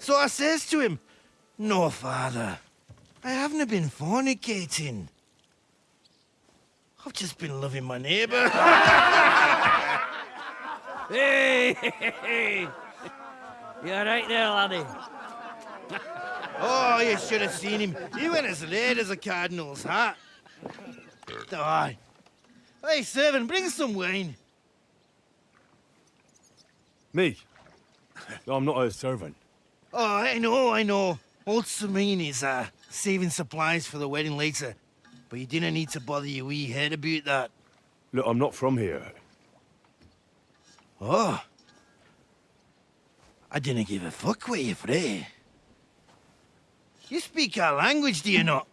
So I says to him, "No, father, I haven't been fornicating. I've just been loving my neighbour." Hey! You alright there, laddie? Oh, you should have seen him. He went as red as a cardinal's hat. Aye. Hey, servant, bring some wine. Me? No, I'm not a servant. Oh, I know. Old Samine is saving supplies for the wedding later. But you didn't need to bother your wee head about that. Look, I'm not from here. Oh. I didn't give a fuck where you're frae. You speak our language, do you not?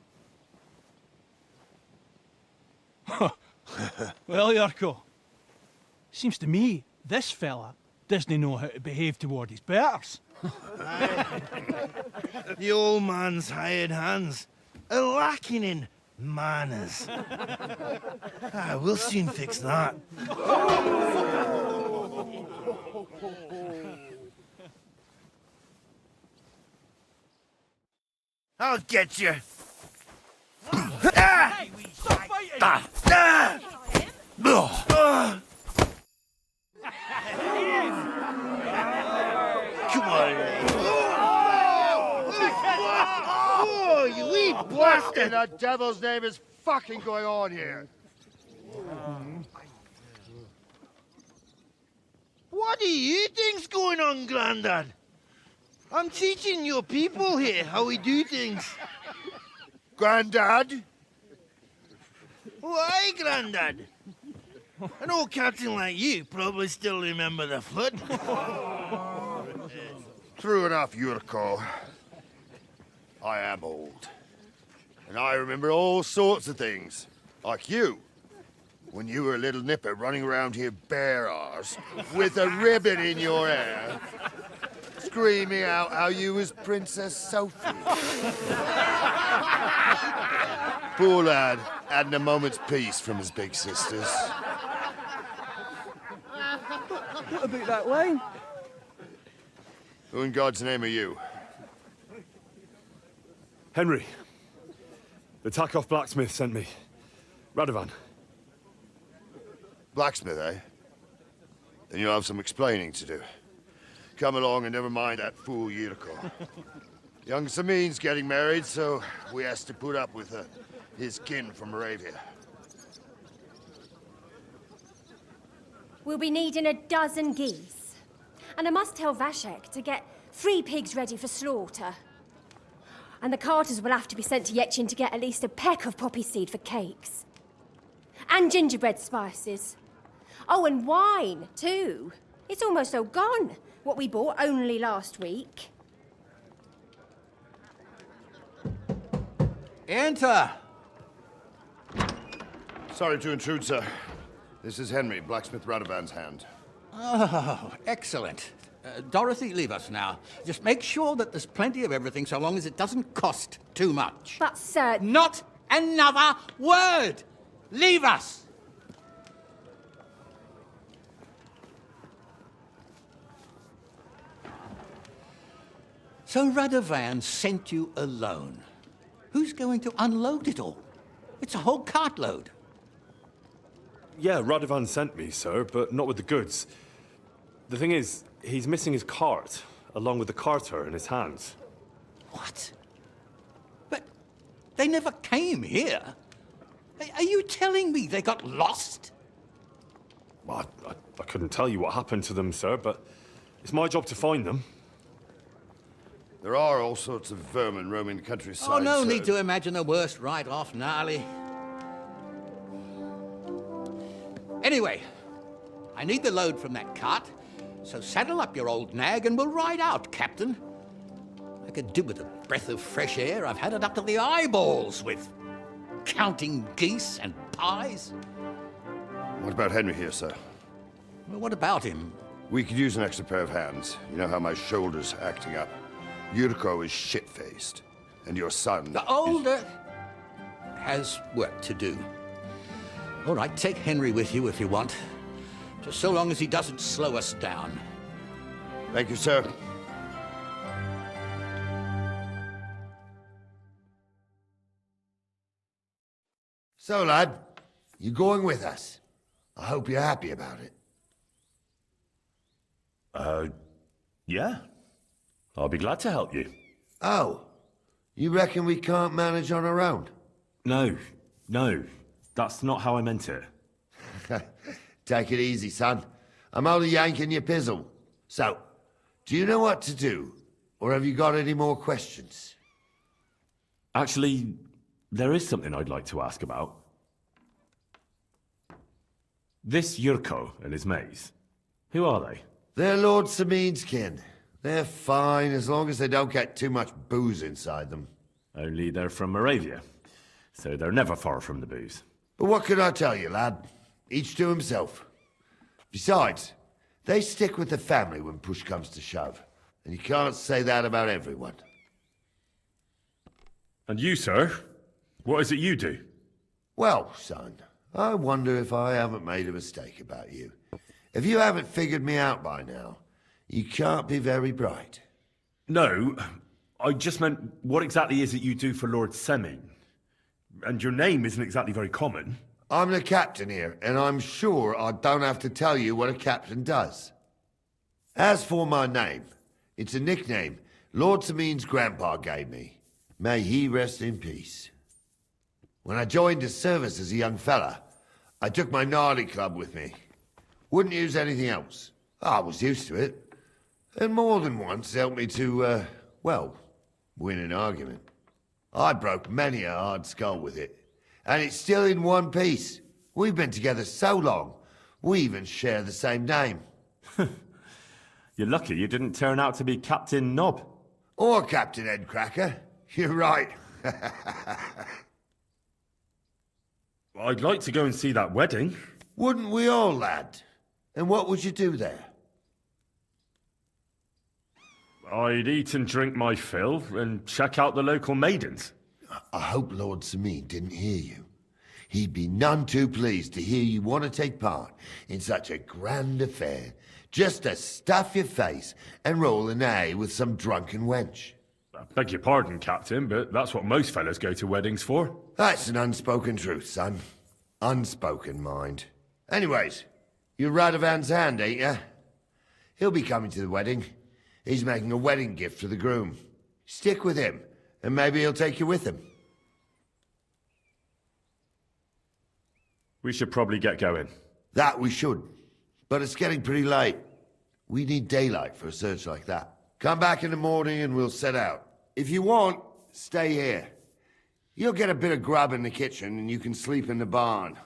Well, Yarko, seems to me this fella doesn't know how to behave toward his betters. The old man's hired hands are lacking in manners. We'll soon fix that. I'll get you. Hey, stop fighting! Come on. Oh, you wee What in bastard! the devil's name is fucking going on here? What do you think's going on, Grandad? I'm teaching your people here how we do things. Grandad? Why, Grandad? An old captain like you probably still remember the flood. True enough, Yurko. I am old. And I remember all sorts of things. Like you. When you were a little nipper running around here bare arse, with a ribbon in your hair, screaming out how you was Princess Sophie. Poor lad, hadn't a moment's peace from his big sisters. What about that wine? Who in God's name are you? Henry. The Takeoff blacksmith sent me. Radovan. Blacksmith, eh? Then you'll have some explaining to do. Come along and never mind that fool Yurko. Young Samin's getting married, so we has to put up with his kin from Moravia. We'll be needing a dozen geese. And I must tell Vashek to get 3 pigs ready for slaughter. And the carters will have to be sent to Yetchin to get at least a peck of poppy seed for cakes. And gingerbread spices. Oh, and wine, too. It's almost all gone, what we bought only last week. Enter! Sorry to intrude, sir. This is Henry, blacksmith Radovan's hand. Oh, excellent. Dorothy, leave us now. Just make sure that there's plenty of everything so long as it doesn't cost too much. But, sir... Not another word! Leave us! So Radovan sent you alone. Who's going to unload it all? It's a whole cartload. Yeah, Radovan sent me, sir, but not with the goods. The thing is, he's missing his cart, along with the carter in his hands. What? But they never came here. Are you telling me they got lost? Well, I couldn't tell you what happened to them, sir, but it's my job to find them. There are all sorts of vermin roaming the countryside. Oh, no sir. need to imagine the worst right off, gnarly. Anyway, I need the load from that cart, so saddle up your old nag and we'll ride out, Captain. I could do with a breath of fresh air. I've had it up to the eyeballs with counting geese and pies. What about Henry here, sir? Well, what about him? We could use an extra pair of hands. You know how my shoulder's acting up. Yurko is shit-faced, and your son... The older has work to do. All right, take Henry with you if you want. Just so long as he doesn't slow us down. Thank you, sir. So, lad, you going with us? I hope you're happy about it. Yeah. I'll be glad to help you. Oh, you reckon we can't manage on our own? No. That's not how I meant it. Take it easy, son. I'm only yanking your pizzle. So, do you know what to do? Or have you got any more questions? Actually, there is something I'd like to ask about. This Yurko and his mates, who are they? They're Lord Samin's kin. They're fine as long as they don't get too much booze inside them. Only they're from Moravia, so they're never far from the booze. But what can I tell you, lad? Each to himself. Besides, they stick with the family when push comes to shove. And you can't say that about everyone. And you, sir? What is it you do? Well, son, I wonder if I haven't made a mistake about you. If you haven't figured me out by now, you can't be very bright. No, I just meant, what exactly is it you do for Lord Semin? And your name isn't exactly very common. I'm the captain here, and I'm sure I don't have to tell you what a captain does. As for my name, it's a nickname Lord Samin's grandpa gave me. May he rest in peace. When I joined his service as a young fella, I took my Nardi club with me. Wouldn't use anything else. I was used to it. And more than once helped me to, well, win an argument. I broke many a hard skull with it. And it's still in one piece. We've been together so long, we even share the same name. You're lucky you didn't turn out to be Captain Knob. Or Captain Headcracker. You're right. I'd like to go and see that wedding. Wouldn't we all, lad? And what would you do there? I'd eat and drink my fill and check out the local maidens. I hope Lord Samin didn't hear you. He'd be none too pleased to hear you want to take part in such a grand affair, just to stuff your face and roll an A with some drunken wench. I beg your pardon, Captain, but that's what most fellas go to weddings for. That's an unspoken truth, son. Unspoken, mind. Anyways, you're Radovan's hand, ain't ya? He'll be coming to the wedding. He's making a wedding gift for the groom. Stick with him, and maybe he'll take you with him. We should probably get going. That we should. But it's getting pretty late. We need daylight for a search like that. Come back in the morning and we'll set out. If you want, stay here. You'll get a bit of grub in the kitchen and you can sleep in the barn.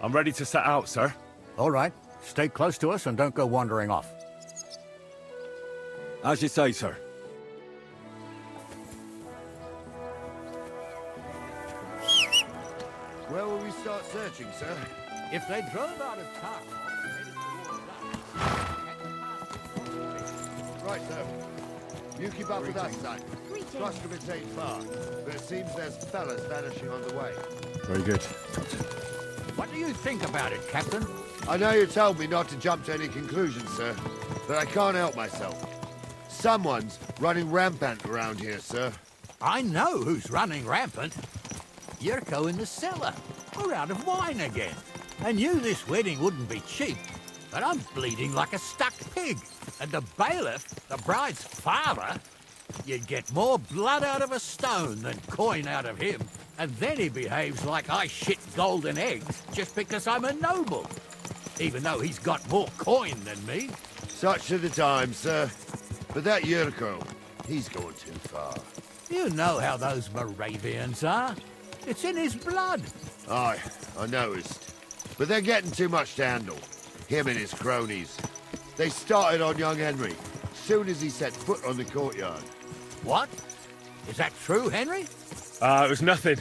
I'm ready to set out, sir. All right. Stay close to us and don't go wandering off. As you say, sir. Where will we start searching, sir? If they drove out of town, Right, sir. You keep up with us, son. Trust him it ain't far, but it seems there's fellas vanishing on the way. Very good. what do you think about it, Captain? I know you told me not to jump to any conclusions, sir, but I can't help myself. Someone's running rampant around here, sir. I know who's running rampant. Yurko in the cellar. We're out of wine again. I knew this wedding wouldn't be cheap, but I'm bleeding like a stuck pig. And the bailiff, the bride's father, you'd get more blood out of a stone than coin out of him. And then he behaves like I shit golden eggs just because I'm a noble. Even though he's got more coin than me. Such are the times, sir. But that Yurko, he's going too far. You know how those Moravians are. It's in his blood. Aye, I noticed. But they're getting too much to handle. Him and his cronies. They started on young Henry, soon as he set foot on the courtyard. What? Is that true, Henry? It was nothing.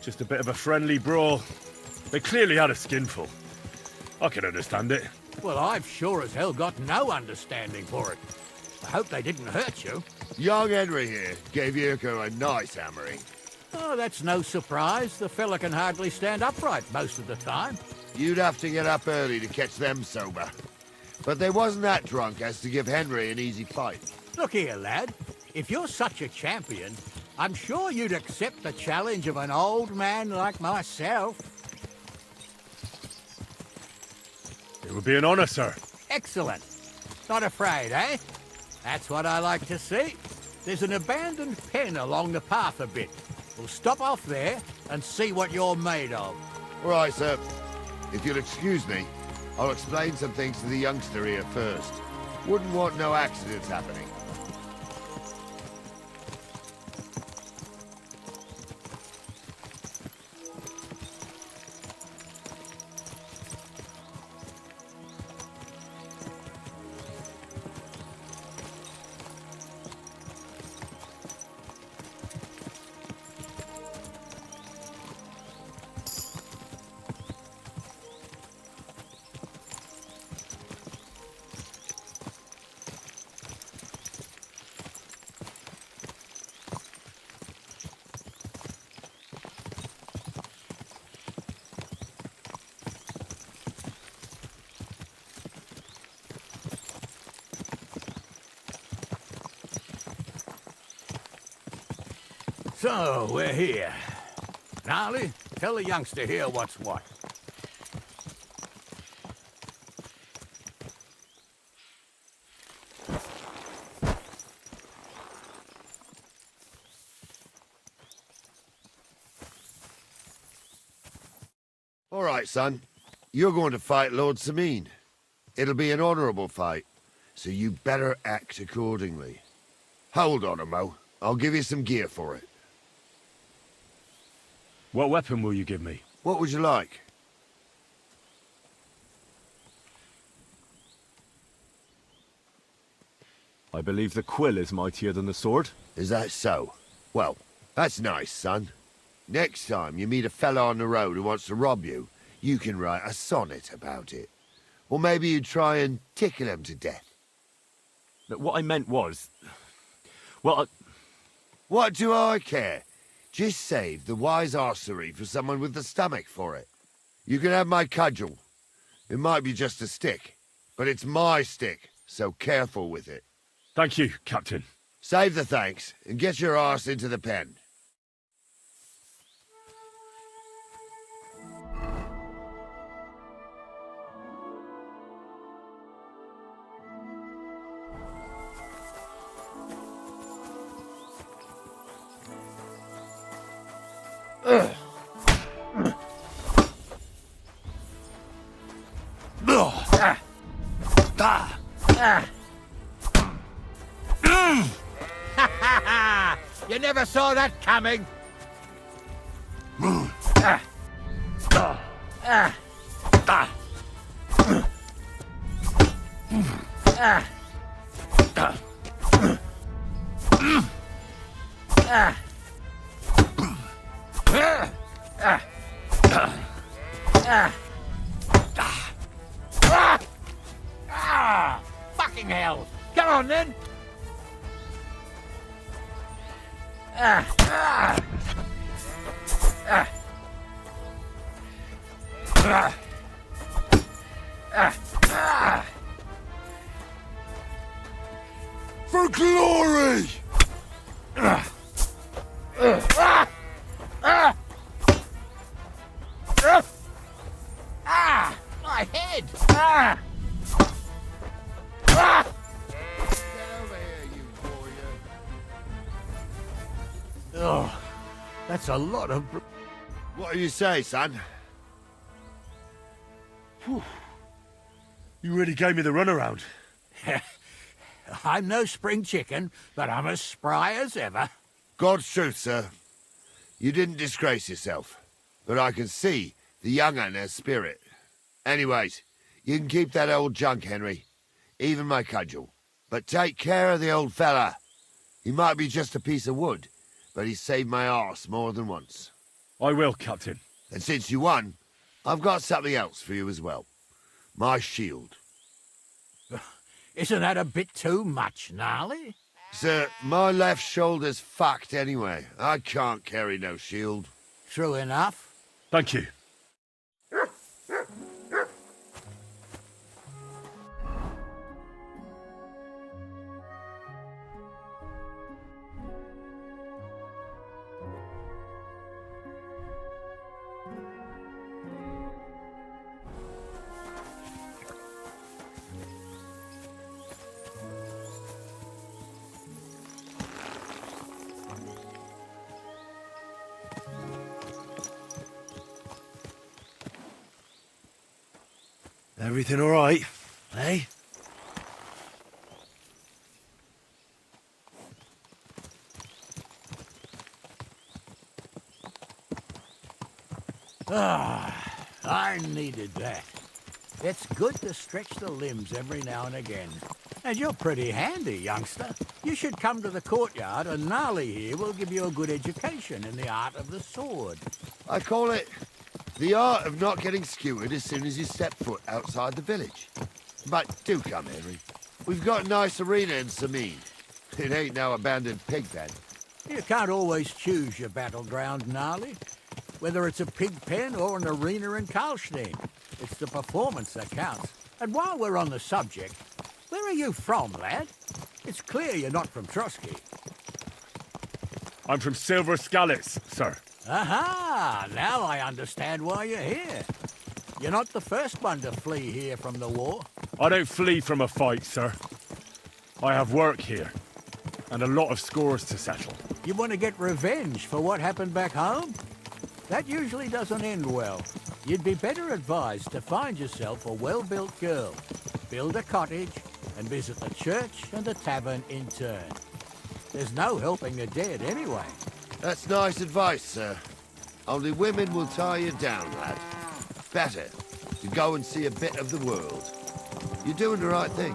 Just a bit of a friendly brawl. They clearly had a skinful. I can understand it. Well, I've sure as hell got no understanding for it. I hope they didn't hurt you. Young Henry here gave Yurko a nice hammering. Oh, that's no surprise. The fella can hardly stand upright most of the time. You'd have to get up early to catch them sober. But they wasn't that drunk as to give Henry an easy fight. Look here, lad. If you're such a champion, I'm sure you'd accept the challenge of an old man like myself. It would be an honor, sir. Excellent. Not afraid, eh? That's what I like to see. There's an abandoned pen along the path a bit. We'll stop off there and see what you're made of. All right, sir. If you'll excuse me, I'll explain some things to the youngster here first. Wouldn't want no accidents happening. So, we're here. Gnarly, tell the youngster here what's what. All right, son. You're going to fight Lord Sameen. It'll be an honorable fight, so you better act accordingly. Hold on, Mo. I'll give you some gear for it. What weapon will you give me? What would you like? I believe the quill is mightier than the sword. Is that so? Well, that's nice, son. Next time you meet a fella on the road who wants to rob you, you can write a sonnet about it. Or maybe you try and tickle him to death. But what I meant was... Well, What do I care? Just save the wise arsery for someone with the stomach for it. You can have my cudgel. It might be just a stick, but it's my stick, so careful with it. Thank you, Captain. Save the thanks, and get your arse into the pen. You never saw that coming. Fucking hell. Come on, then. For glory! My head. Get over here, you warrior. Oh, that's a lot of... What do you say, son? You really gave me the runaround. I'm no spring chicken, but I'm as spry as ever. God's truth, sir. You didn't disgrace yourself, but I can see the young un has spirit. Anyways, you can keep that old junk, Henry. even my cudgel. But take care of the old fella. He might be just a piece of wood, but he's saved my arse more than once. I will, Captain. And since you won, I've got something else for you as well. My shield. Isn't that a bit too much, Gnarly? Sir, my left shoulder's fucked anyway. I can't carry no shield. True enough. Thank you. Everything all right, eh? I needed that. It's good to stretch the limbs every now and again. And you're pretty handy, youngster. You should come to the courtyard, and Gnarly here will give you a good education in the art of the sword. I call it the art of not getting skewered as soon as you step foot outside the village. But do come, Henry. We've got a nice arena in Sameen. It ain't no abandoned pig pen. You can't always choose your battleground, Gnarly. Whether it's a pig pen or an arena in Karlstein, it's the performance that counts. And while we're on the subject, where are you from, lad? It's clear you're not from Trotsky. I'm from Silver Scalets, sir. Aha! Now I understand why you're here. You're not the first one to flee here from the war. I don't flee from a fight, sir. I have work here, and a lot of scores to settle. You want to get revenge for what happened back home? That usually doesn't end well. You'd be better advised to find yourself a well-built girl, build a cottage, and visit the church and the tavern in turn. There's no helping the dead anyway. That's nice advice, sir. Only women will tie you down, lad. Better to go and see a bit of the world. You're doing the right thing.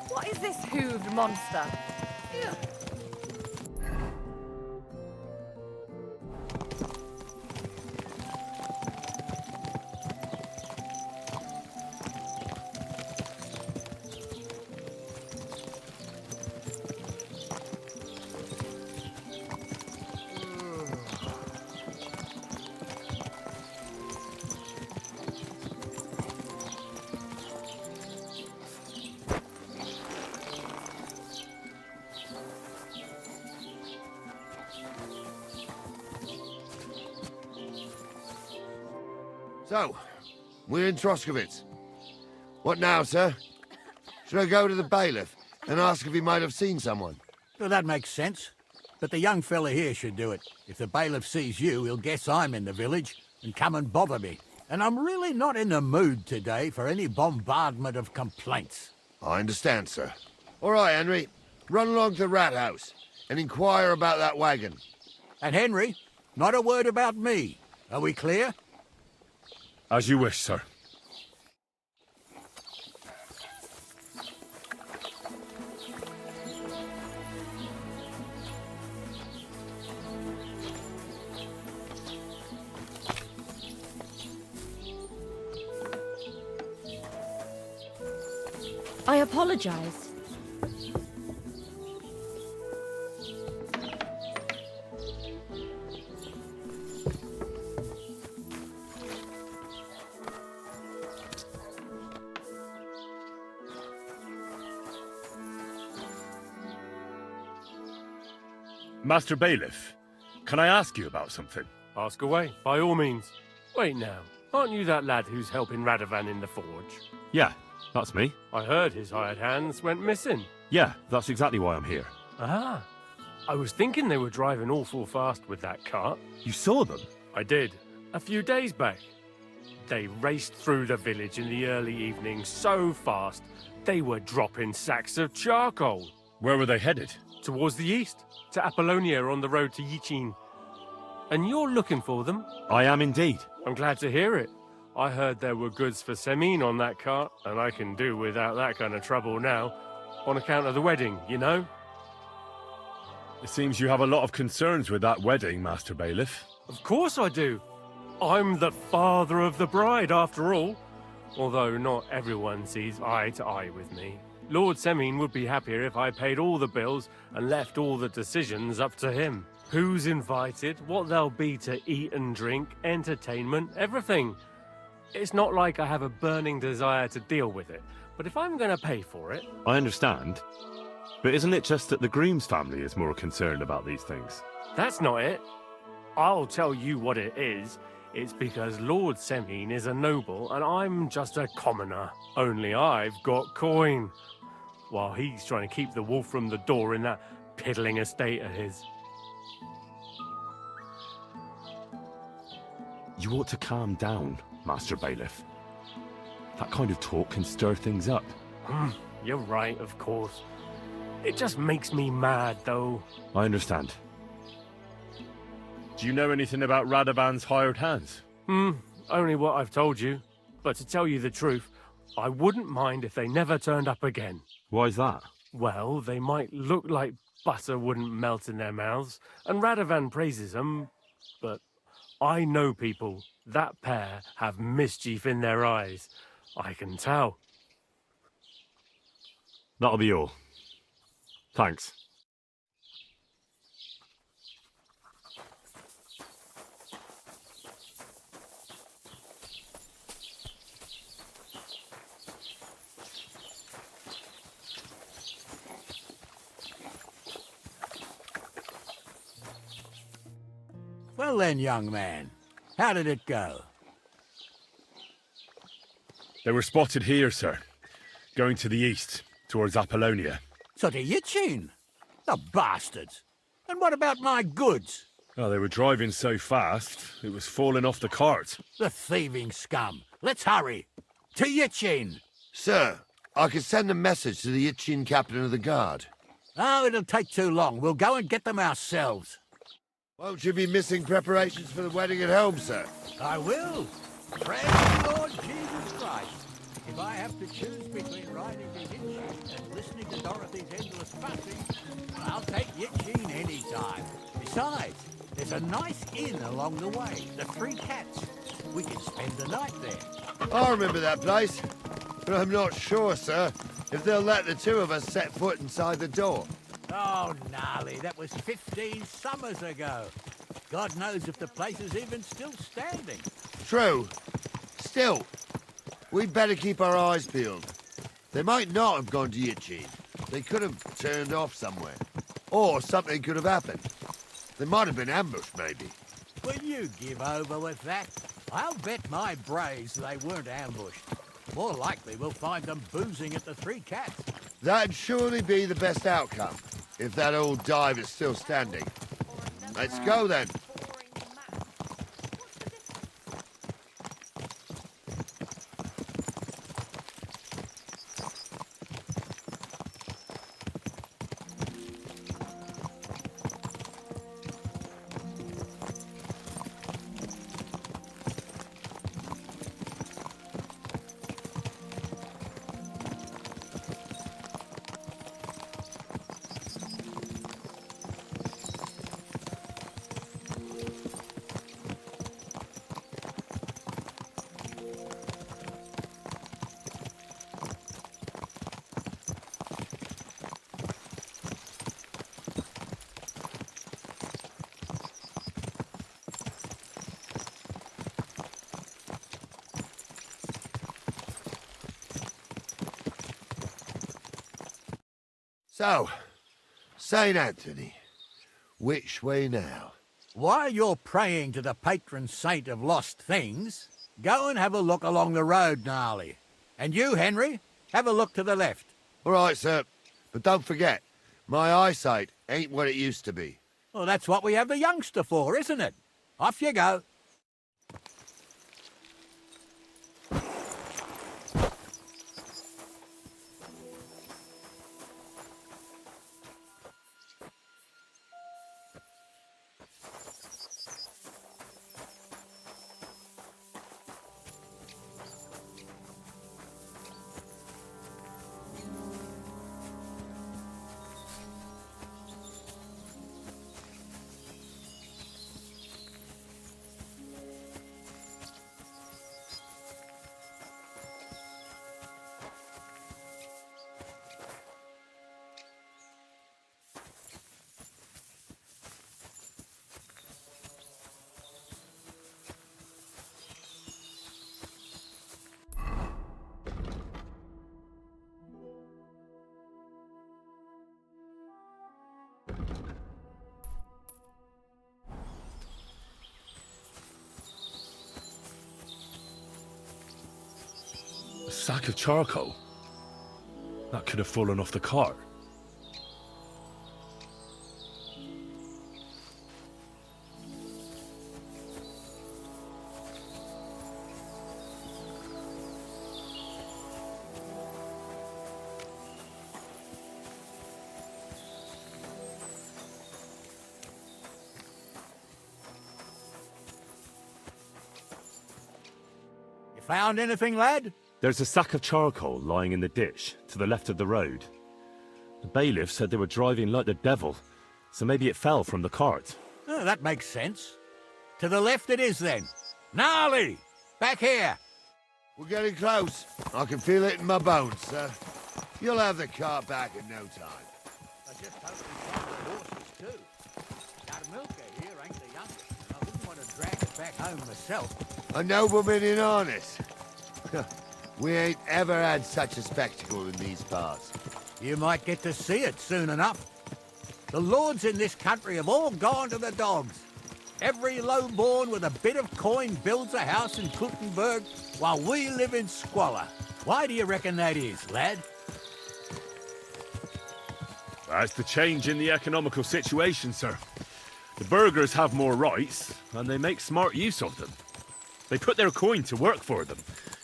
What is this hooved monster? Ew. So, we're in Troskowitz. What now, sir? Should I go to the bailiff and ask if he might have seen someone? Well, that makes sense. But the young fella here should do it. If the bailiff sees you, he'll guess I'm in the village and come and bother me. And I'm really not in the mood today for any bombardment of complaints. I understand, sir. All right, Henry. Run along to the rat house and inquire about that wagon. And Henry, not a word about me. Are we clear? As you wish, sir. I apologize. Master Bailiff, can I ask you about something? Ask away, by all means. Wait now, aren't you that lad who's helping Radovan in the forge? Yeah, that's me. I heard his hired hands went missing. Yeah, that's exactly why I'm here. Ah, I was thinking they were driving awful fast with that cart. You saw them? I did, a few days back. They raced through the village in the early evening so fast, they were dropping sacks of charcoal. Where were they headed? Towards the east, to Apollonia on the road to Yichin. And you're looking for them? I am indeed. I'm glad to hear it. I heard there were goods for Semin on that cart, and I can do without that kind of trouble now. On account of the wedding, you know? It seems you have a lot of concerns with that wedding, Master Bailiff. Of course I do. I'm the father of the bride, after all. Although not everyone sees eye to eye with me. Lord Semin would be happier if I paid all the bills and left all the decisions up to him. Who's invited, what there'll be to eat and drink, entertainment, everything. It's not like I have a burning desire to deal with it, but if I'm going to pay for it... I understand. But isn't it just that the groom's family is more concerned about these things? That's not it. I'll tell you what it is. It's because Lord Semin is a noble and I'm just a commoner. Only I've got coin. While he's trying to keep the wolf from the door in that piddling estate of his. You ought to calm down, Master Bailiff. That kind of talk can stir things up. You're right, of course. It just makes me mad, though. I understand. Do you know anything about Radovan's hired hands? Only what I've told you. But to tell you the truth, I wouldn't mind if they never turned up again. Why's that? Well, they might look like butter wouldn't melt in their mouths, and Radovan praises them, but I know people. That pair have mischief in their eyes. I can tell. That'll be all. Thanks. Well then, young man, how did it go? They were spotted here, sir. Going to the east, towards Apollonia. So to Yichin? The bastards! And what about my goods? Oh, they were driving so fast, it was falling off the cart. The thieving scum! Let's hurry! To Yichin! Sir, I can send a message to the Yichin captain of the guard. Oh, it'll take too long. We'll go and get them ourselves. Won't you be missing preparations for the wedding at home, sir? I will. Praise the Lord Jesus Christ. If I have to choose between riding to Yichin and listening to Dorothy's endless fussing, I'll take Yichin any time. Besides, there's a nice inn along the way, the Three Cats. We can spend the night there. I remember that place, but I'm not sure, sir, if they'll let the two of us set foot inside the door. Oh, gnarly, that was 15 summers ago. God knows if the place is even still standing. True. Still, we'd better keep our eyes peeled. They might not have gone to Yichin. They could have turned off somewhere. Or something could have happened. They might have been ambushed, maybe. Will you give over with that? I'll bet my braves they weren't ambushed. More likely we'll find them boozing at the Three Cats. That'd surely be the best outcome, if that old dive is still standing. Let's go, then. So, St. Anthony, which way now? While you're praying to the patron saint of lost things, go and have a look along the road, Gnarly. And you, Henry, have a look to the left. All right, sir. But don't forget, my eyesight ain't what it used to be. Well, that's what we have the youngster for, isn't it? Off you go. sack of charcoal? That could have fallen off the cart. Found anything, lad? There's a sack of charcoal lying in the ditch to the left of the road. The bailiff said they were driving like the devil, so maybe it fell from the cart. Oh, that makes sense. To the left it is, then. Gnarly! Back here! We're getting close. I can feel it in my bones, sir. You'll have the cart back in no time. I just hope we find the horses, too. Our milker here ain't the youngest, and I wouldn't want to drag it back home myself. A nobleman in harness. We ain't ever had such a spectacle in these parts. You might get to see it soon enough. The lords in this country have all gone to the dogs. Every lowborn with a bit of coin builds a house in Kuttenberg while we live in squalor. Why do you reckon that is, lad? That's the change in the economical situation, sir. The burghers have more rights, and they make smart use of them. They put their coin to work for them.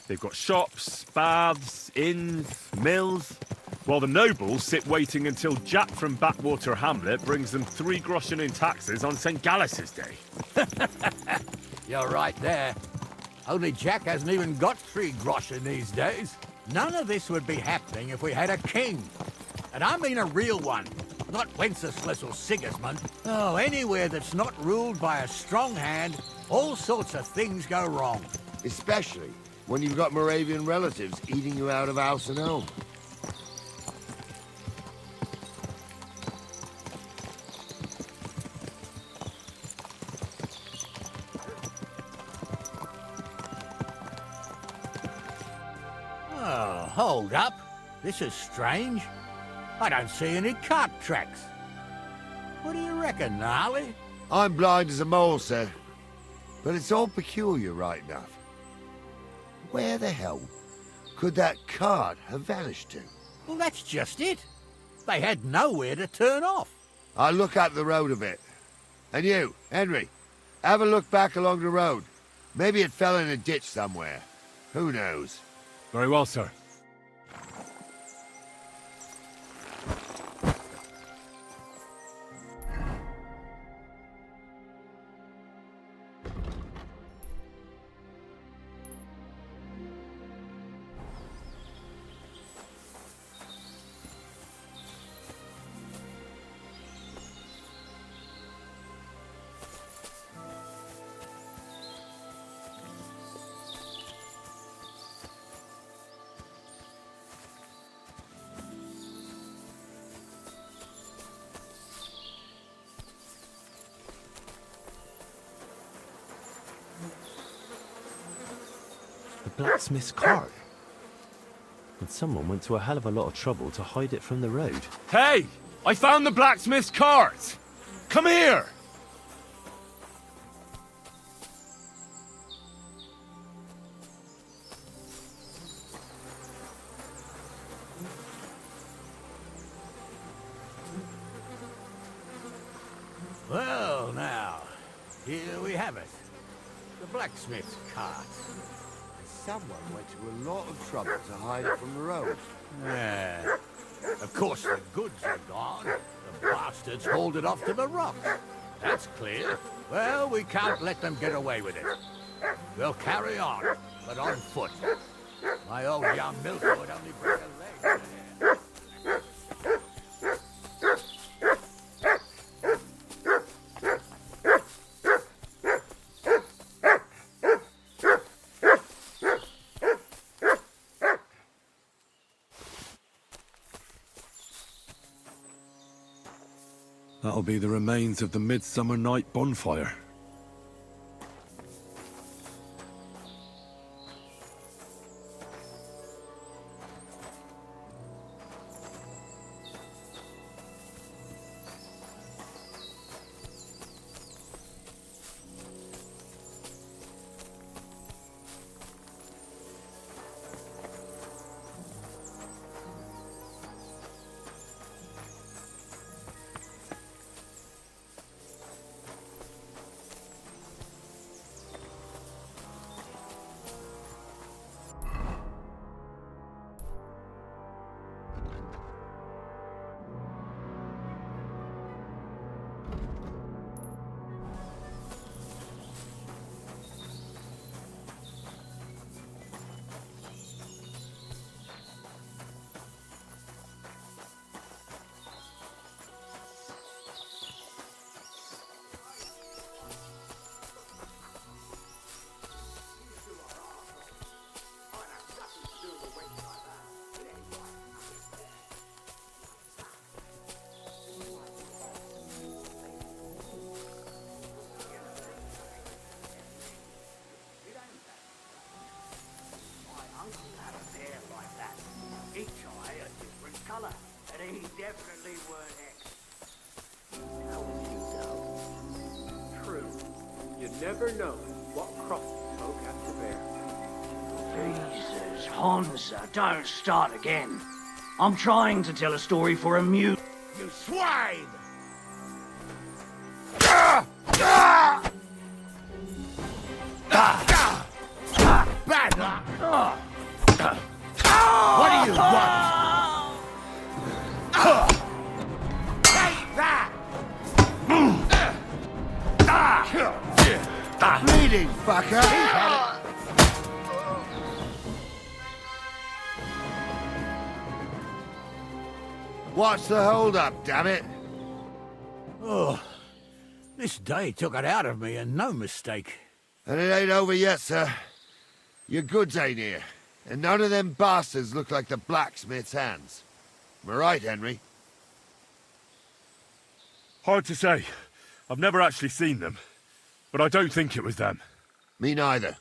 They've got shops, baths, inns, mills, while the nobles sit waiting until Jack from Backwater Hamlet brings them 3 groschen in taxes on St. Gallus's Day. You're right there. Only Jack hasn't even got 3 groschen these days. None of this would be happening if we had a king. And I mean a real one, not Wenceslas or Sigismund. Oh, anywhere that's not ruled by a strong hand, all sorts of things go wrong. Especially when you've got Moravian relatives eating you out of house and home. Oh, hold up. This is strange. I don't see any cart tracks. What do you reckon, Gnarly? I'm blind as a mole, sir. But it's all peculiar right enough. Where the hell could that cart have vanished to? Well, that's just it. They had nowhere to turn off. I'll look up the road a bit. And you, Henry, have a look back along the road. Maybe it fell in a ditch somewhere. Who knows? Very well, sir. The blacksmith's cart. And someone went to a hell of a lot of trouble to hide it from the road. Hey! I found the blacksmith's cart! Come here! Well, now, here we have it. The blacksmith's cart. Someone went to a lot of trouble to hide it from the road. Yeah. Of course, the goods are gone. The bastards hauled it off to the rocks. That's clear. Well, we can't let them get away with it. We'll carry on, but on foot. My old young milker would only break a leg. That'll be the remains of the Midsummer Night bonfire. They definitely weren't X. How would you know? True. You never know what cross folk have to bear. Jesus, Hansa, don't start again. I'm trying to tell a story for a mute. You swine! Bad luck! What do you want? Take that! Bleeding, fucker! What's the hold-up, damn it? Oh, this day took it out of me, and no mistake. And it ain't over yet, sir. Your goods ain't here, and none of them bastards look like the blacksmith's hands. Am I right, Henry? Hard to say. I've never actually seen them, but I don't think it was them. Me neither.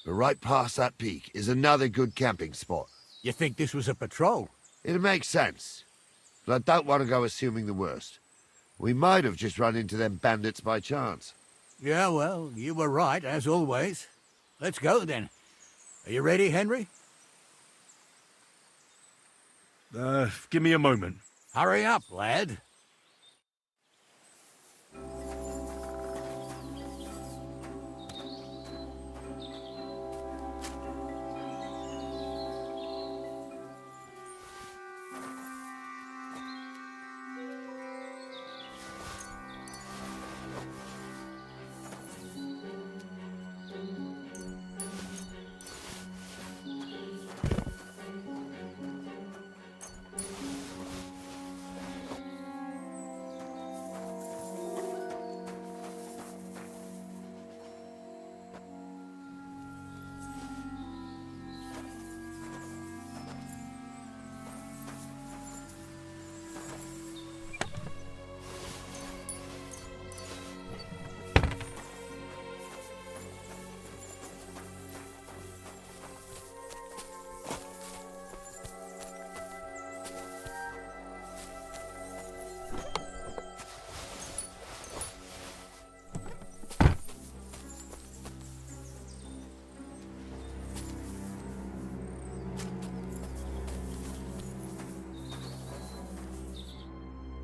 But right past that peak is another good camping spot. You think this was a patrol? It makes sense. But I don't want to go assuming the worst. We might have just run into them bandits by chance. Yeah, well, you were right, as always. Let's go, then. Are you ready, Henry? Give me a moment. Hurry up, lad.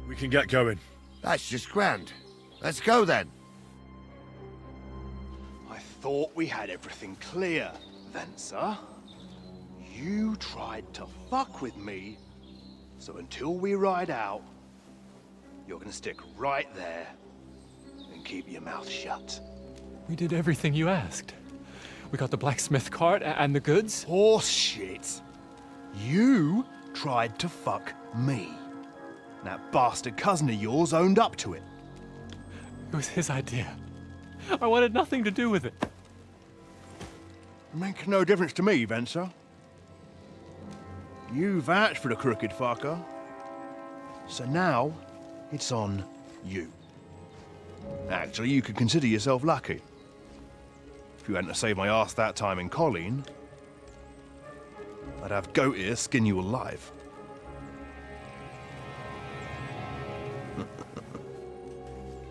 We can get going. That's just grand. Let's go, then. I thought we had everything clear, then, sir. You tried to fuck with me, so until we ride out, you're gonna stick right there and keep your mouth shut. We did everything you asked. We got the blacksmith cart and the goods. Horse shit. You tried to fuck me. That bastard cousin of yours owned up to it. It was his idea. I wanted nothing to do with it. Make no difference to me, Venser. You vouched for the crooked fucker. So now, it's on you. Actually, you could consider yourself lucky. If you hadn't saved my ass that time in Colleen, I'd have goat ear skin you alive.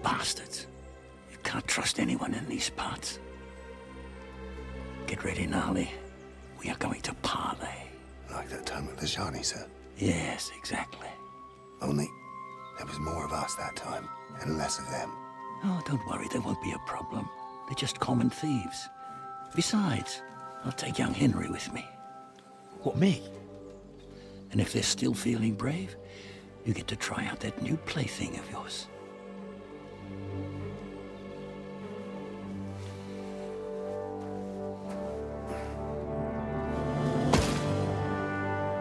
Bastards. You can't trust anyone in these parts. Get ready, Gnarly. We are going to parley. Like that time with the Shawnee, sir? Yes, exactly. Only there was more of us that time, and less of them. Oh, don't worry, there won't be a problem. They're just common thieves. Besides, I'll take young Henry with me. What, me? And if they're still feeling brave, you get to try out that new plaything of yours.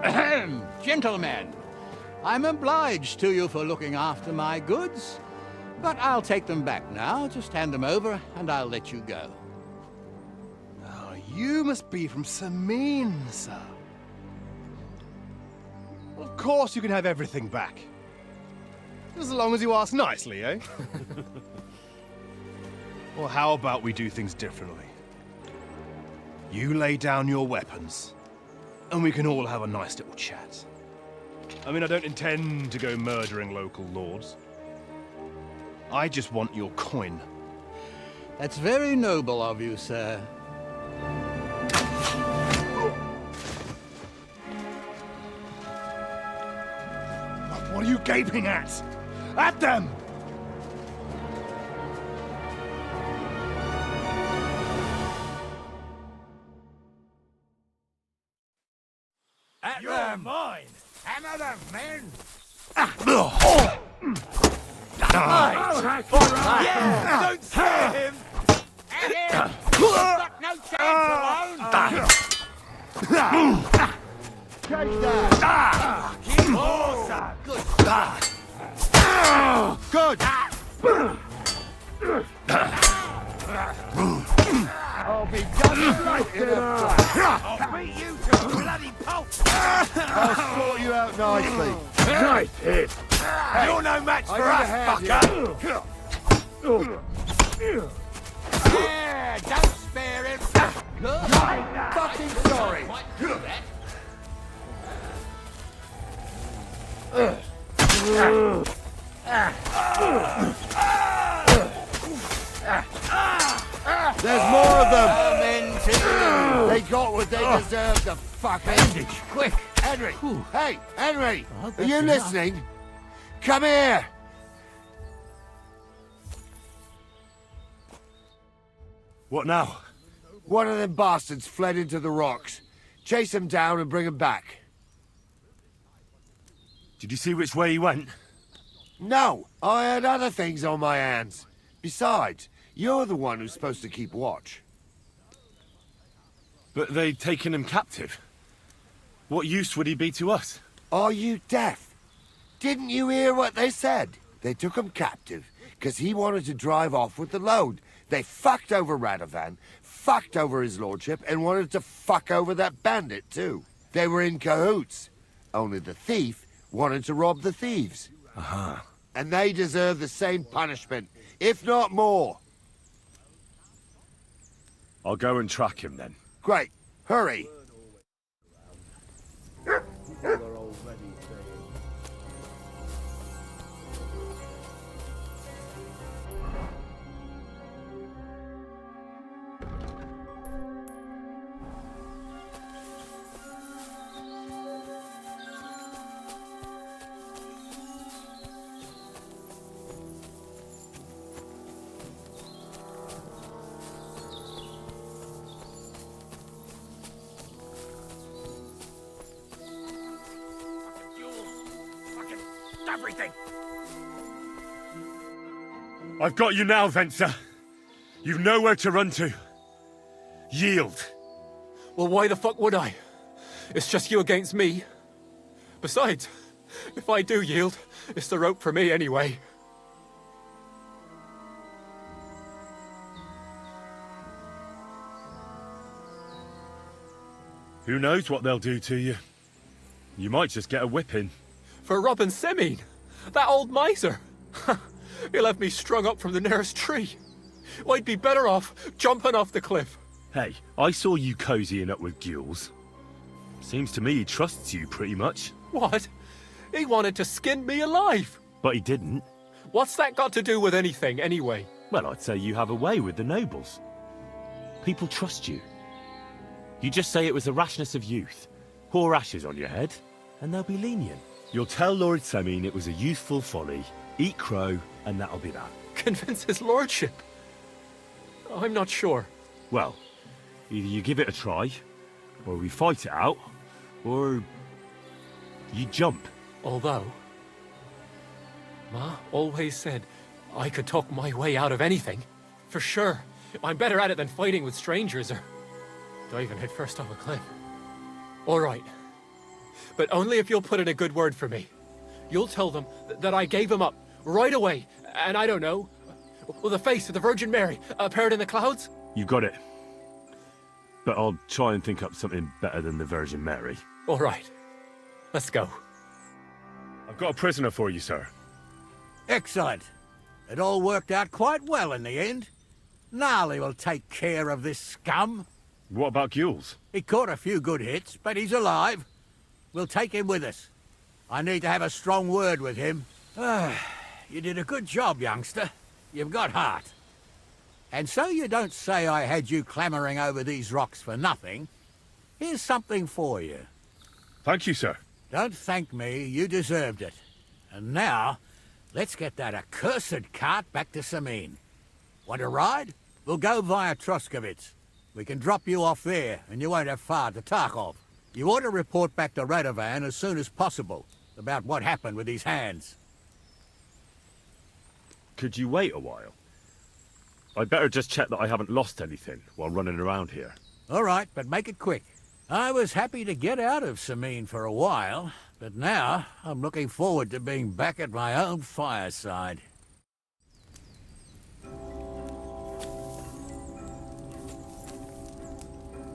Ahem, gentlemen. I'm obliged to you for looking after my goods, but I'll take them back now. Just hand them over, and I'll let you go. Oh, you must be from Samin, sir. Of course you can have everything back. As long as you ask nicely, eh? Well, how about we do things differently? You lay down your weapons, and we can all have a nice little chat. I mean, I don't intend to go murdering local lords. I just want your coin. That's very noble of you, sir. What are you gaping at? At them! At them! Mine! Hammer them, men! Yeah! Don't scare him! At him! You've got no chance alone! Take that! Keep awesome! Good! I'll be done straight in a flash. I'll beat you to a bloody pulp! I'll sort you out nicely. Nice hit! You're no match for us, fucker! Yeah, don't spare him! Good! I'm fucking sorry! There's more of them! They got what they deserved, the fuckers! Quick! Henry! Hey, Henry! Are you listening? Come here! What now? One of them bastards fled into the rocks. Chase him down and bring him back. Did you see which way he went? No, I had other things on my hands. Besides, you're the one who's supposed to keep watch. But they'd taken him captive. What use would he be to us? Are you deaf? Didn't you hear what they said? They took him captive because he wanted to drive off with the load. They fucked over Radovan, fucked over his lordship, and wanted to fuck over that bandit too. They were in cahoots. Only the thief wanted to rob the thieves. Uh-huh. And they deserve the same punishment, if not more. I'll go and track him then. Great. Hurry. Everything! I've got you now, Venser. You've nowhere to run to. Yield. Well, why the fuck would I? It's just you against me. Besides, if I do yield, it's the rope for me anyway. Who knows what they'll do to you? You might just get a whipping. For robbing Semine, that old miser. He'll have me strung up from the nearest tree. I'd be better off jumping off the cliff. Hey, I saw you cozying up with Gules. Seems to me he trusts you pretty much. What? He wanted to skin me alive. But he didn't. What's that got to do with anything, anyway? Well, I'd say you have a way with the nobles. People trust you. You just say it was the rashness of youth. Pour ashes on your head, and they'll be lenient. You'll tell Lord Semine it was a youthful folly, eat crow, and that'll be that. Convince his lordship? I'm not sure. Well, either you give it a try, or we fight it out, or you jump. Although, Ma always said I could talk my way out of anything. For sure. I'm better at it than fighting with strangers or diving headfirst off a cliff. All right. But only if you'll put in a good word for me. You'll tell them that I gave him up right away, and I don't know, well, the face of the Virgin Mary appeared in the clouds? You got it. But I'll try and think up something better than the Virgin Mary. All right. Let's go. I've got a prisoner for you, sir. Excellent. It all worked out quite well in the end. Gnarly will take care of this scum. What about Gules? He caught a few good hits, but he's alive. We'll take him with us. I need to have a strong word with him. You did a good job, youngster. You've got heart. And so you don't say I had you clambering over these rocks for nothing. Here's something for you. Thank you, sir. Don't thank me, you deserved it. And now, let's get that accursed cart back to Samin. Want to ride? We'll go via Troskovitz. We can drop you off there, and you won't have far to Tarkov. You ought to report back to Radovan as soon as possible about what happened with these hands. Could you wait a while? I'd better just check that I haven't lost anything while running around here. All right, but make it quick. I was happy to get out of Samin for a while, but now I'm looking forward to being back at my own fireside.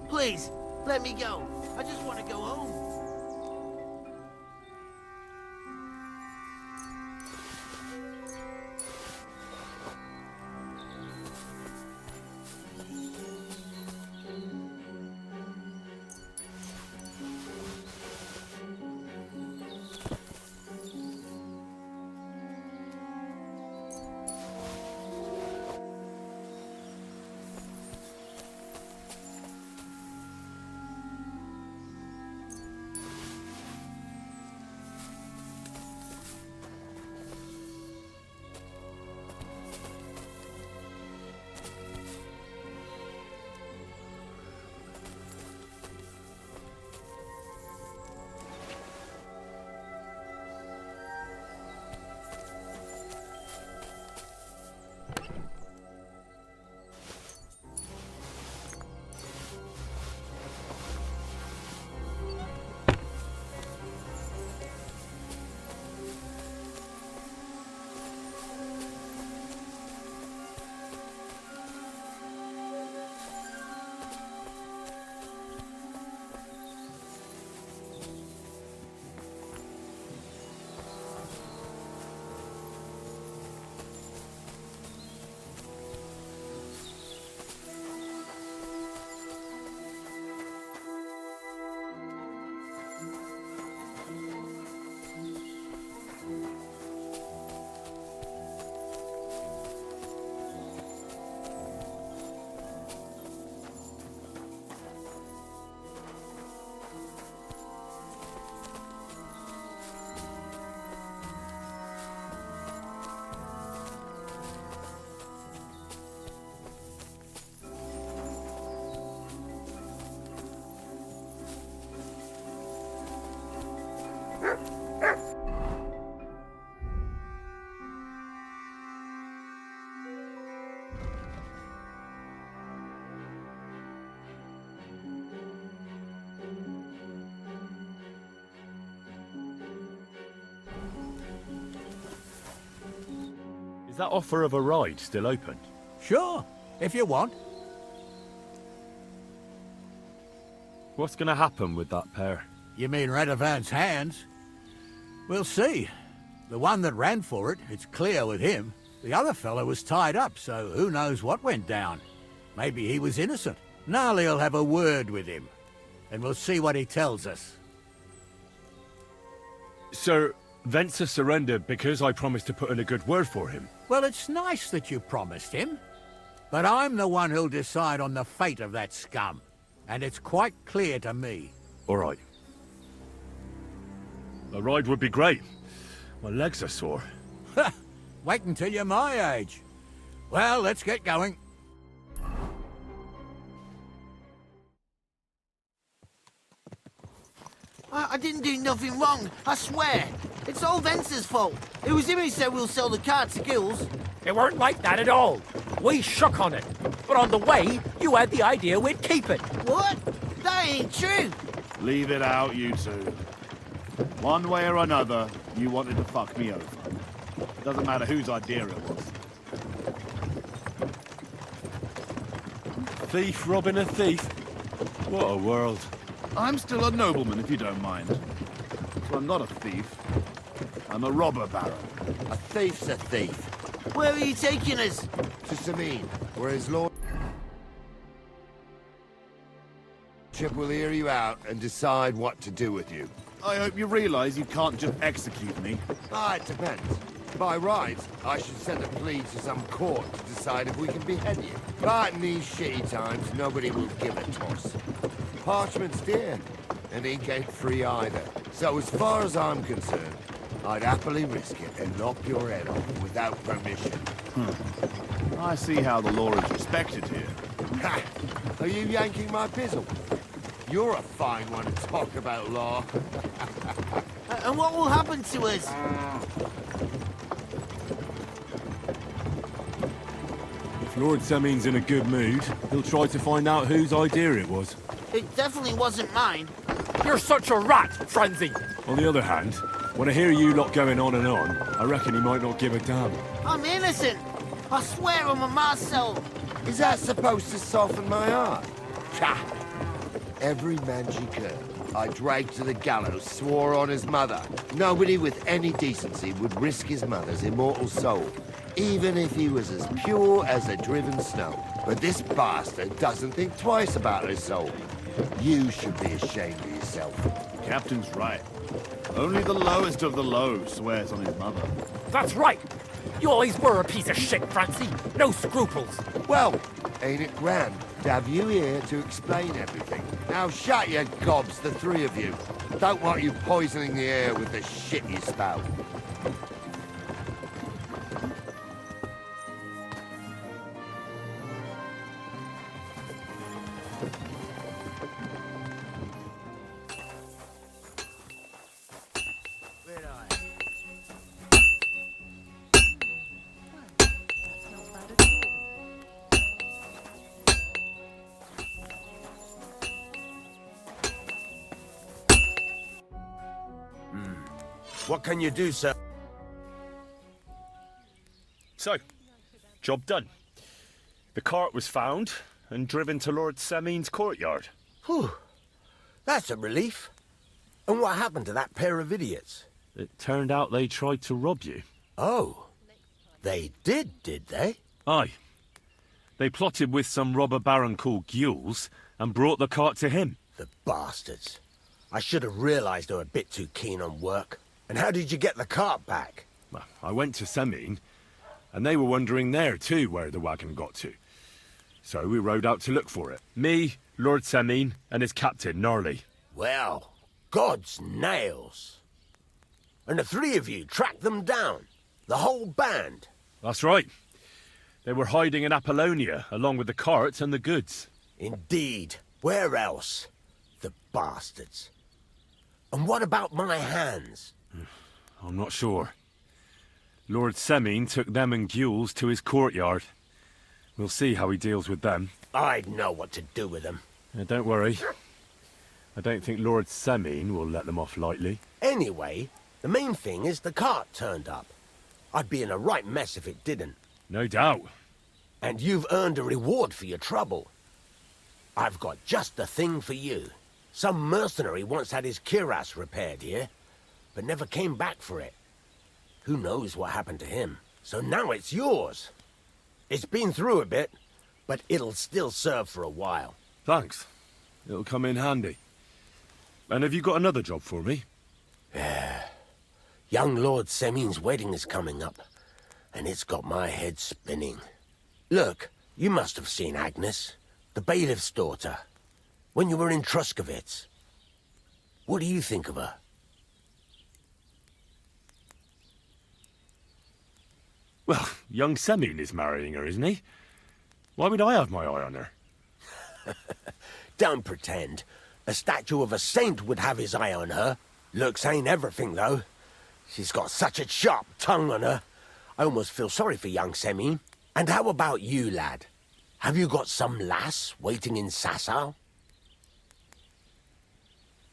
Please, let me go. I just want to go home. Is that offer of a ride still open? Sure, if you want. What's going to happen with that pair? You mean Radovan's hands? We'll see. The one that ran for it, it's clear with him. The other fellow was tied up, so who knows what went down. Maybe he was innocent. Gnarly'll have a word with him, and we'll see what he tells us. Sir, Venser surrendered because I promised to put in a good word for him. Well, it's nice that you promised him, but I'm the one who'll decide on the fate of that scum, and it's quite clear to me. All right. A ride would be great. My legs are sore. Wait until you're my age. Well, let's get going. I didn't do nothing wrong, I swear. It's all Venser's fault. It was him who said we'll sell the car to Gills. It weren't like that at all. We shook on it. But on the way, you had the idea we'd keep it. What? That ain't true. Leave it out, you two. One way or another, you wanted to fuck me over. Doesn't matter whose idea it was. Thief robbing a thief? What a world. I'm still a nobleman, if you don't mind. So I'm not a thief. I'm a robber baron. A thief's a thief. Where are you taking us? To Samin, where his lordship will hear you out and decide what to do with you. I hope you realise you can't just execute me. Ah, it depends. By rights, I should send a plea to some court to decide if we can behead you. But in these shitty times, nobody will give a toss. Parchment's dear, and ink ain't free either. So as far as I'm concerned, I'd happily risk it and knock your head off without permission. I see how the law is respected here. Ha! Are you yanking my pizzle? You're a fine one to talk about law. And what will happen to us? If Lord Semin's in a good mood, he'll try to find out whose idea it was. It definitely wasn't mine. You're such a rat, Frenzy! On the other hand, when I hear you lot going on and on, I reckon he might not give a damn. I'm innocent. I swear on my ma's soul. Is that supposed to soften my heart? Ha! Every Manji I dragged to the gallows swore on his mother. Nobody with any decency would risk his mother's immortal soul, even if he was as pure as the driven snow. But this bastard doesn't think twice about his soul. You should be ashamed of yourself. Captain's right. Only the lowest of the low swears on his mother. That's right! You always were a piece of shit, Francie. No scruples. Well, ain't it grand to have you here to explain everything? Now shut your gobs, the three of you. Don't want you poisoning the air with the shit you spout. What can you do, sir? So, job done. The cart was found and driven to Lord Semin's courtyard. Whew. That's a relief. And what happened to that pair of idiots? It turned out they tried to rob you. Oh. They did they? Aye. They plotted with some robber baron called Gules and brought the cart to him. The bastards. I should have realised they were a bit too keen on work. And how did you get the cart back? Well, I went to Semin, and they were wondering there too where the wagon got to. So we rode out to look for it. Me, Lord Semin, and his captain, Gnarly. Well, God's nails. And the three of you tracked them down? The whole band? That's right. They were hiding in Apollonia, along with the cart and the goods. Indeed. Where else? The bastards. And what about my hands? I'm not sure. Lord Semin took them and Gules to his courtyard. We'll see how he deals with them. I'd know what to do with them. Don't worry. I don't think Lord Semin will let them off lightly. Anyway, the main thing is the cart turned up. I'd be in a right mess if it didn't. No doubt. And you've earned a reward for your trouble. I've got just the thing for you. Some mercenary once had his cuirass repaired here, but never came back for it. Who knows what happened to him? So now it's yours. It's been through a bit, but it'll still serve for a while. Thanks. It'll come in handy. And have you got another job for me? Young Lord Semin's wedding is coming up, and it's got my head spinning. Look, you must have seen Agnes, the bailiff's daughter, when you were in Truskowitz. What do you think of her? Well, young Semin is marrying her, isn't he? Why would I have my eye on her? Don't pretend. A statue of a saint would have his eye on her. Looks ain't everything, though. She's got such a sharp tongue on her. I almost feel sorry for young Semin. And how about you, lad? Have you got some lass waiting in Sasau?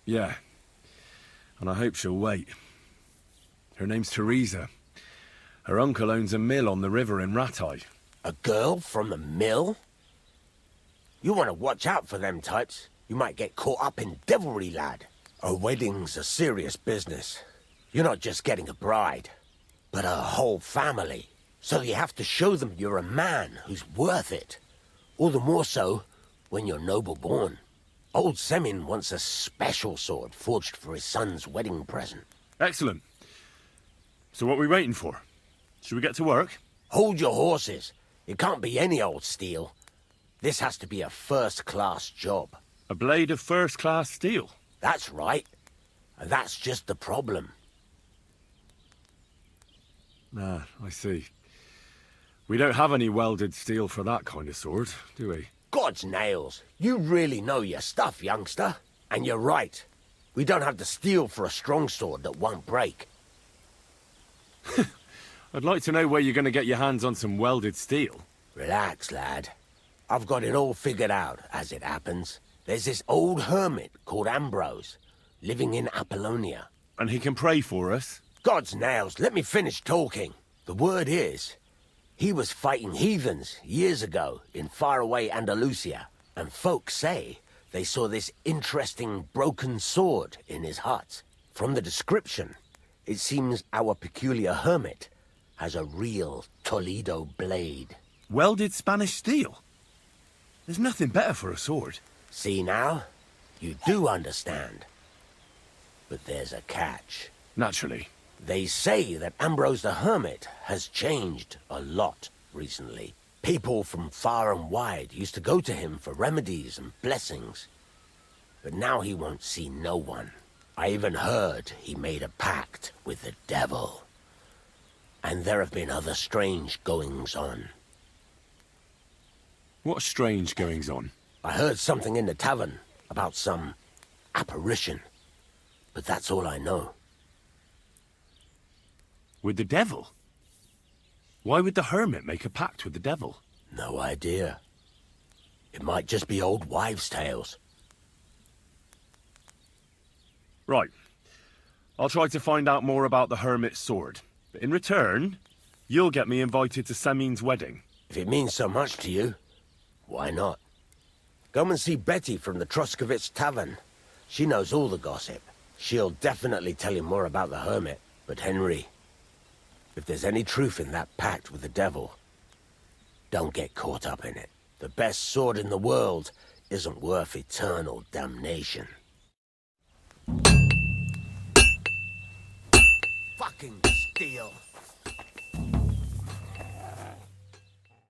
Yeah. And I hope she'll wait. Her name's Teresa. Her uncle owns a mill on the river in Ratai. A girl from the mill? You want to watch out for them types. You might get caught up in devilry, lad. A wedding's a serious business. You're not just getting a bride, but a whole family. So you have to show them you're a man who's worth it. All the more so when you're noble born. Old Semin wants a special sword forged for his son's wedding present. Excellent. So what are we waiting for? Should we get to work? Hold your horses. It can't be any old steel. This has to be a first-class job. A blade of first-class steel? That's right. And that's just the problem. Ah, I see. We don't have any welded steel for that kind of sword, do we? God's nails. You really know your stuff, youngster. And you're right. We don't have the steel for a strong sword that won't break. I'd like to know where you're going to get your hands on some welded steel. Relax, lad. I've got it all figured out, as it happens. There's this old hermit called Ambrose, living in Apollonia. And he can pray for us? God's nails, let me finish talking. The word is, he was fighting heathens years ago in faraway Andalusia, and folks say they saw this interesting broken sword in his hut. From the description, it seems our peculiar hermit has a real Toledo blade. Welded Spanish steel? There's nothing better for a sword. See now? You do understand. But there's a catch. Naturally. They say that Ambrose the Hermit has changed a lot recently. People from far and wide used to go to him for remedies and blessings. But now he won't see no one. I even heard he made a pact with the devil. And there have been other strange goings-on. What strange goings-on? I heard something in the tavern about some apparition. But that's all I know. With the devil? Why would the hermit make a pact with the devil? No idea. It might just be old wives' tales. Right. I'll try to find out more about the hermit's sword. But in return, you'll get me invited to Semin's wedding. If it means so much to you, why not? Come and see Betty from the Troskovitz Tavern. She knows all the gossip. She'll definitely tell you more about the hermit. But Henry, if there's any truth in that pact with the devil, don't get caught up in it. The best sword in the world isn't worth eternal damnation. Fucking steel.